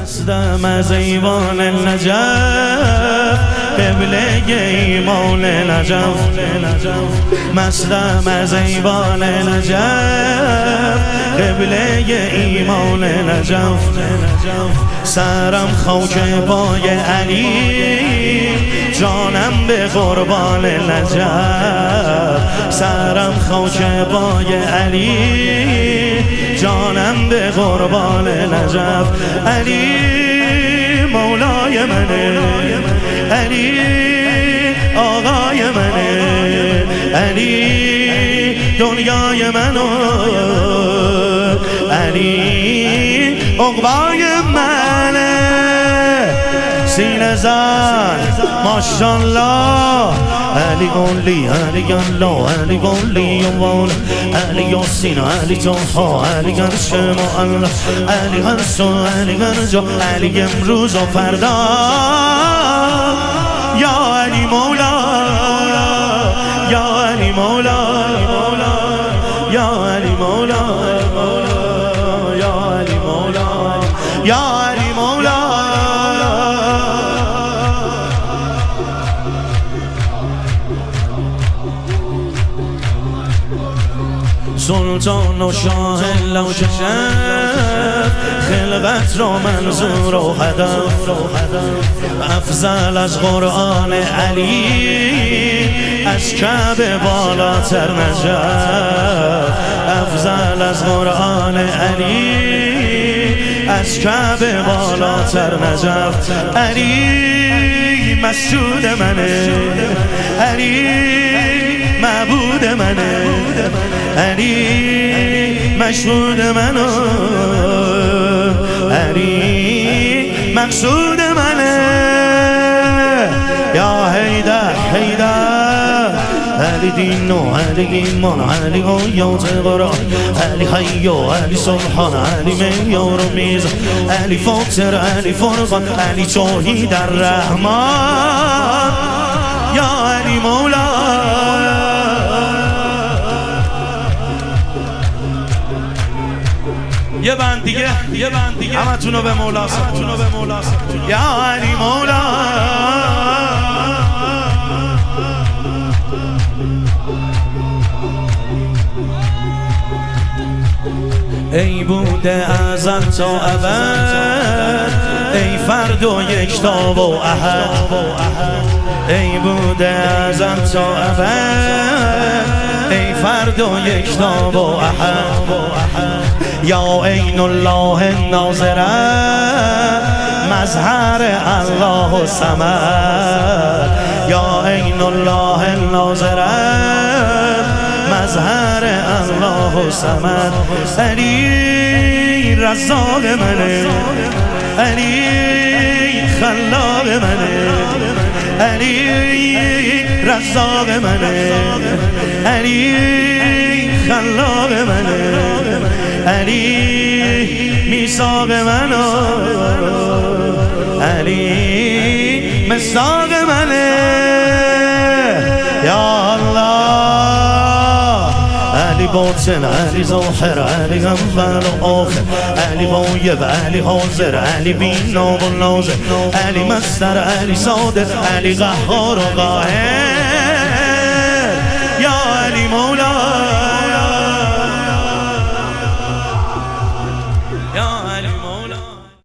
مستم از ایوان نجف قبله ایمان نجف مستم از ایوان نجف قبله ایمان نجف سرم خاک پای علی جانم به قربان نجف سرم خاک پای علی جانم به قربان نجف علی مولای منه علی آقای منه علی دنیای منو علی عقبای منه سینه زن ماشالله علی قولی علی گلا علی قولی والا علی یاسین علی توها علی گرش معلا علی هرسو علی گرجا علی امروز و فردا یا علی مولا یا علی مولا یا علی مولا یا علی مولا یا علی مولا سلطان و شاه لوچشم خلقت را منظور و هدف افضل از قرآن علی از کعبه بالاتر نجف افضل از قرآن علی از کعبه بالاتر نجف علی مسجود منه علی معبود منه علی مشهود منو علی مقصود منه یا حیدر حیدر علی دینو علی ایمان علی آیات قرآن علی حیو علی سبحان علی میار و میزان علی فاطر علی فرقان علی توحید الرحمن یا علی مولا یه بند دیگه همه تونو به مولا یا علی مولا ای بوده ازل تا ابد ای فرد و یکتا و احد ای بوده ازل تا ابد ای فرد و یکتا و احد یا عین الله ناظره مظهر الله صمد یا عین الله ناظره مظهر الله صمد علی رزاق منه علی خلاق منه علی رزاق منه علی خلاق منه علی میثاق منو علی مصداق منه یا الله علی باطن علی ظاهر علی اول و آخر علی غایب علی حاضر علی بینا و ناظر علی مصدر علی صادر علی قهار و قاهر